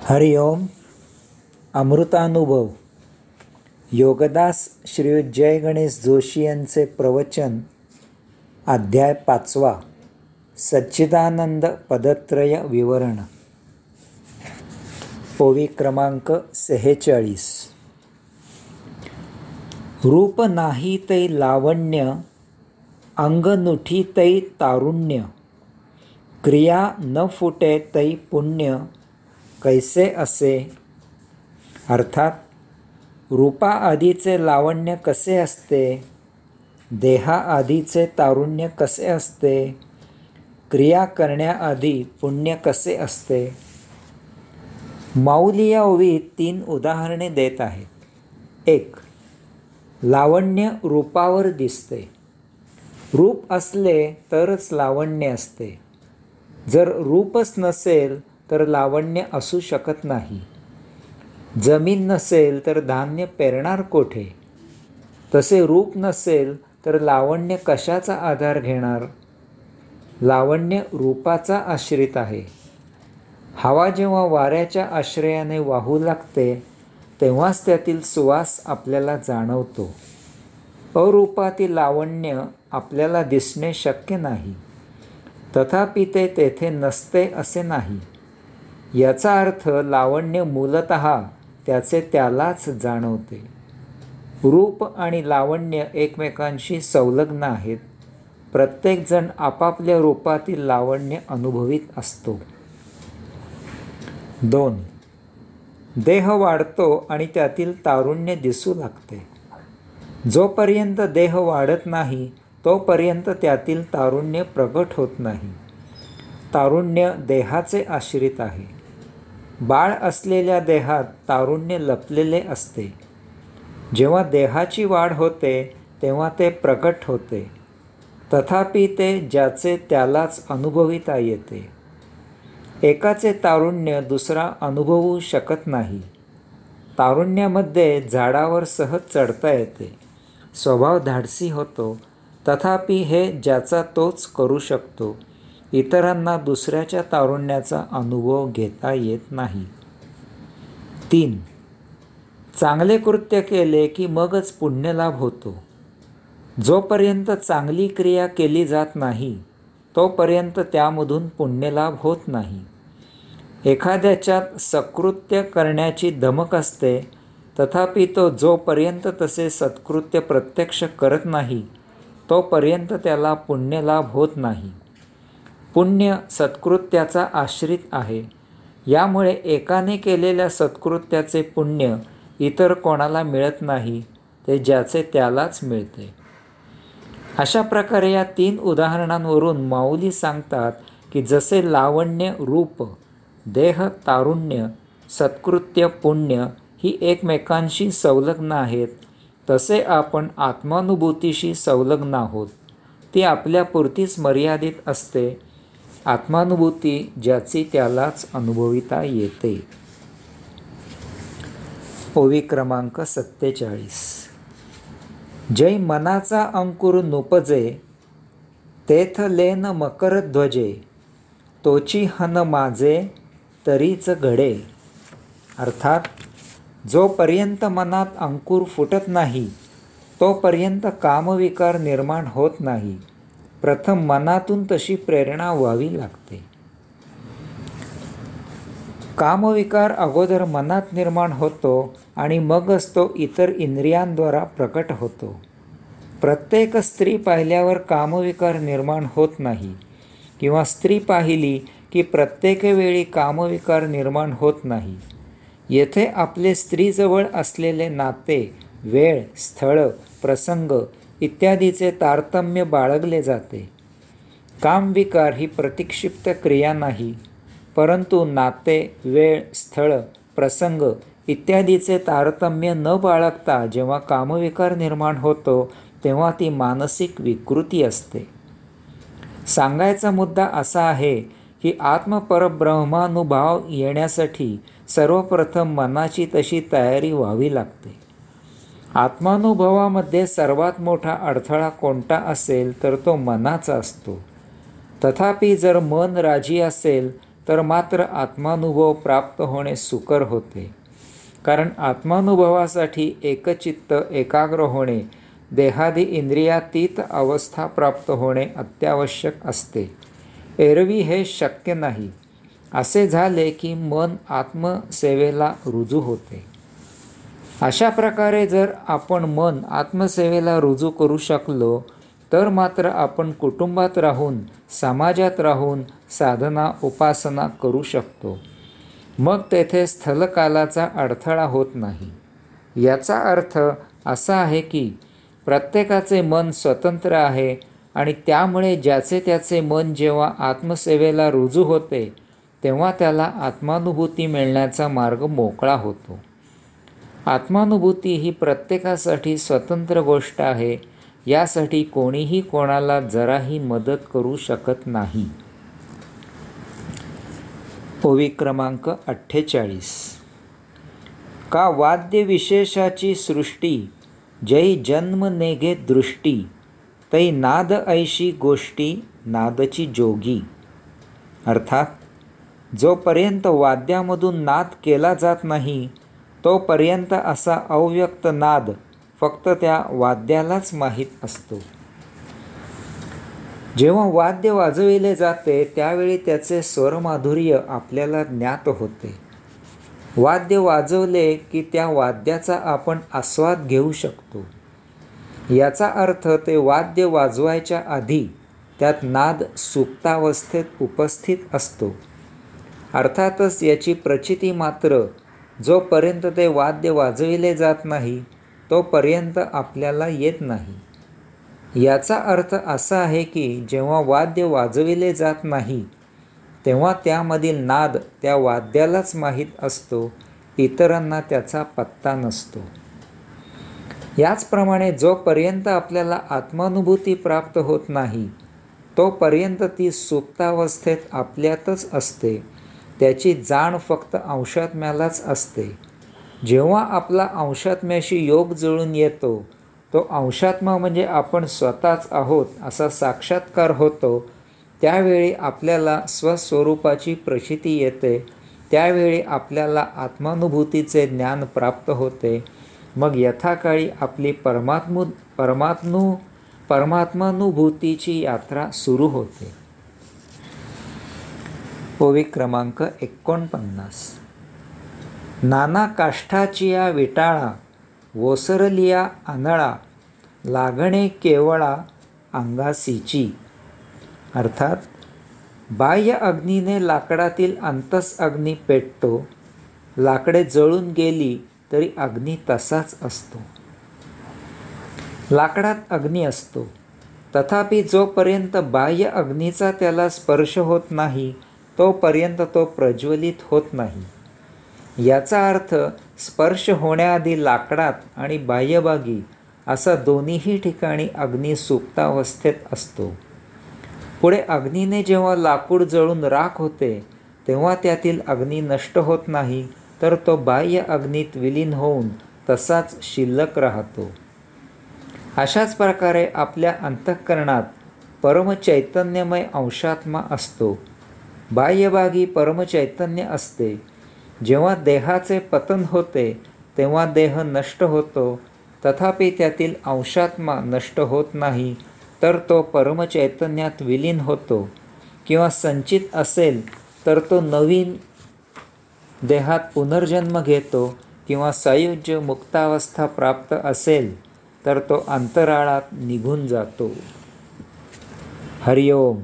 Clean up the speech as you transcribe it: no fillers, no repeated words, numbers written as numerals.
हरि ओम. अमृतानुभव. योगदास श्री जय गणेश जोशी यांचे प्रवचन. अध्याय 5. सच्चिदानंद पदत्रय विवरण. ओवी क्रमांक 46. रूप नाही तै लावण्य, अंग नुठी तै तारुण्य, क्रिया न फुटे तै पुण्य, कैसे असे. अर्थात रूपा आधीचे लावण्य कसे असते, देहा आधीचे तारुण्य कसे असते, क्रिया करण्याआधी पुण्य कसे असते. माऊली या ओवीत 3 उदाहरणे देत आहेत. 1. लावण्य रूपावर दिसते. रूप असले तरच लावण्य असते. जर रूपच नसेल तर लावण्य असू शकत नाही. जमीन नसेल तर धान्य पेरणार कोठे. तसे रूप नसेल तर लावण्य कशाचा आधार घेणार. लावण्य रूपाचा आश्रित आहे. हवा जेव्हा वाऱ्याच्या आश्रयाने वाहू लागते तेव्हाच त्यातील सुवास आपल्याला जाणवतो. अरूपातील लावण्य आपल्याला दिसणे शक्य नाही. तथापि ते तेथे नसते असे नाही. याचा अर्थ लावण्य मूलतः त्याचे त्यालाच जाणवते. रूप आणि लावण्य एकमेकांशी संलग्न आहेत. प्रत्येकजण आपापल्या रूपातील लावण्य अनुभवित असतो. 2. देह वाढतो आणि त्यातील तारुण्य दिसू लागते. जोपर्यंत देह वाढत नाही तोपर्यंत त्यातील तारुण्य प्रगट होत नाही. तारुण्य देहाचे आश्रित आहे. बाळ असलेल्या देहात तारुण्य लपलेले असते. जेव्हा देहाची वाढ होते तेव्हा ते प्रगट होते. तथापि ते ज्याचे त्यालाच अनुभविता येते. एकाचे तारुण्य दुसरा अनुभवू शकत नाही. तारुण्यामध्ये झाडावर सहज चढता येते. स्वभाव धाडसी होतो. तथापि हे ज्याचा तोच करू शकतो. इतरांना दुसऱ्याच्या तारुण्याचा अनुभव घेता येत नाही. 3. चांगले कृत्य केले की मगच पुण्यलाभ होतो. जोपर्यंत चांगली क्रिया केली जात नाही तोपर्यंत त्यामधून पुण्यलाभ होत नाही. एखाद्याच्यात सत्कृत्य करण्याची धमक असते. तथापि तो जोपर्यंत तसे सत्कृत्य प्रत्यक्ष करत नाही तोपर्यंत त्याला पुण्यलाभ होत नाही. पुण्य सत्कृत्याचा आश्रित आहे. यामुळे एकाने केलेल्या सत्कृत्याचे पुण्य इतर कोणाला मिळत नाही. ते ज्याचे त्यालाच मिळते. अशा प्रकारे या 3 उदाहरणांवरून माऊली सांगतात की जसे लावण्य रूप, देह तारुण्य, सत्कृत्य पुण्य ही एकमेकांशी संलग्न आहेत, तसे आपण आत्मानुभूतीशी संलग्न आहोत. ती आपल्यापुरतीच मर्यादित असते. आत्मानुभूती ज्याची त्यालाच अनुभविता येते. ओवी क्रमांक 47. जै मनाचा अंकुर नुपजे, तेथ लेन मकर ध्वजे, तोची हन माझे तरीच घडे. अर्थात जोपर्यंत मनात अंकुर फुटत नाही तोपर्यंत कामविकार निर्माण होत नाही. प्रथम मनातून तशी प्रेरणा व्हावी लागते. कामविकार अगोदर मनात निर्माण होतो आणि मगच तो इतर इंद्रियांद्वारा प्रकट होतो. प्रत्येक स्त्री पाहिल्यावर कामविकार निर्माण होत नाही किंवा स्त्री पाहिली की प्रत्येक वेळी कामविकार निर्माण होत नाही. येथे आपले स्त्रीजवळ असलेले नाते, वेळ, स्थळ, प्रसंग इत्यादीचे तारतम्य बाळगले जाते. कामविकार ही प्रतिक्षिप्त क्रिया नाही, परंतु नाते, वेळ, स्थळ, प्रसंग इत्यादीचे तारतम्य न बाळगता जेव्हा कामविकार निर्माण होतो तेव्हा ती मानसिक विकृती असते. सांगायचा मुद्दा असा आहे की आत्मपरब्रह्मानुभाव येण्यासाठी सर्वप्रथम मनाची तशी तयारी व्हावी लागते. आत्मानुभवामध्ये सर्वात मोठा अडथळा कोणता असेल तर तो मनाचा असतो. तथापि जर मन राजी असेल तर मात्र आत्मानुभव प्राप्त होणे सुकर होते. कारण आत्मानुभवासाठी एकचित्त एकाग्र होणे, देहादी इंद्रियातीत अवस्था प्राप्त होणे अत्यावश्यक असते. एरवी हे शक्य नाही. असे झाले की मन आत्मसेवेला रुजू होते. अशा प्रकारे जर आपण मन आत्मसेवेला रुजू करू शकलो तर मात्र आपण कुटुंबात राहून, समाजात राहून साधना उपासना करू शकतो. मग तेथे स्थलकालाचा अडथळा होत नाही. याचा अर्थ असा आहे की प्रत्येकाचे मन स्वतंत्र आहे आणि त्यामुळे ज्याचे त्याचे मन जेव्हा आत्मसेवेला रुजू होते तेव्हा त्याला आत्मानुभूती मिळण्याचा मार्ग मोकळा होतो. आत्मानुभूती ही प्रत्येकासाठी स्वतंत्र गोष्ट आहे. यासाठी कोणीही कोणाला जराही मदत करू शकत नाही. ओवी क्रमांक 48. का वाद्य विशेषाची सृष्टी, जै जन्म नेगे दृष्टी, तै नाद ऐशी गोष्टी नादची जोगी. अर्थात जोपर्यंत वाद्यामधून नाद केला जात नाही तोपर्यंत असा अव्यक्त नाद फक्त त्या वाद्यालाच माहीत असतो. जेव्हा वाद्य वाजविले जाते त्यावेळी त्याचे स्वरमाधुर्य आपल्याला ज्ञात होते. वाद्य वाजवले की त्या वाद्याचा आपण आस्वाद घेऊ शकतो. याचा अर्थ ते वाद्य वाजवायच्या आधी त्यात नाद सुप्तावस्थेत उपस्थित असतो. अर्थातच याची प्रचिती मात्र जोपर्यंत ते वाद्य वाजविले जात नाही तोपर्यंत आपल्याला येत नाही. याचा अर्थ असा आहे की जेव्हा वाद्य वाजविले जात नाही तेव्हा त्यामधील नाद त्या वाद्यालाच माहीत असतो, इतरांना त्याचा पत्ता नसतो. याचप्रमाणे जोपर्यंत आपल्याला आत्मानुभूती प्राप्त होत नाही तोपर्यंत ती सुप्तावस्थेत आपल्यातच असते. त्याची जाण फक्त अंशात्म्यालाच असते. जेव्हा आपला अंशात्म्याशी योग जुळून येतो तो अंशात्मा म्हणजे आपण स्वतःच आहोत असा साक्षात्कार होतो. त्यावेळी आपल्याला स्वस्वरूपाची प्रचिती येते. त्यावेळी आपल्याला आत्मानुभूतीचे ज्ञान प्राप्त होते. मग यथाकाळी आपली परमात्मानुभूतीची यात्रा सुरू होते. ओवी क्रमांक 49. नाना काष्ठाचिया विटाळा, ओसरलिया आंधळा, लागणे केवळा अंगासीची. अर्थात बाह्य अग्नीने लाकडातील अंतस अग्नी पेटतो. लाकडे जळून गेली तरी अग्नी तसाच असतो. लाकडात अग्नी असतो, तथापि जोपर्यंत बाह्य अग्नीचा त्याला स्पर्श होत नाही तोपर्यंत तो प्रज्वलित होत नाही. याचा अर्थ स्पर्श होण्याआधी लाकडात आणि बाह्यभागी असा दोन्हीही ठिकाणी अग्नी सुप्तावस्थेत असतो. पुढे अग्नीने जेव्हा लाकूड जळून राख होते तेव्हा त्यातील अग्नी नष्ट होत नाही, तर तो बाह्य अग्नीत विलीन होऊन तसाच शिल्लक राहतो. अशाच प्रकारे आपल्या अंतःकरणात परमचैतन्यमय अंशात्मा असतो. बाह्यभागी परमचैतन्य असते. जेव्हा देहाचे पतन होते तेव्हा देह नष्ट होतो, तथापि त्यातील अंशात्मा नष्ट होत नाही, तर तो परमचैतन्यात विलीन होतो. किंवा संचित असेल तर तो नवीन देहात पुनर्जन्म घेतो, किंवा सायुज्य मुक्तावस्था प्राप्त असेल तर तो अंतराळात निघून जातो. हरिओम.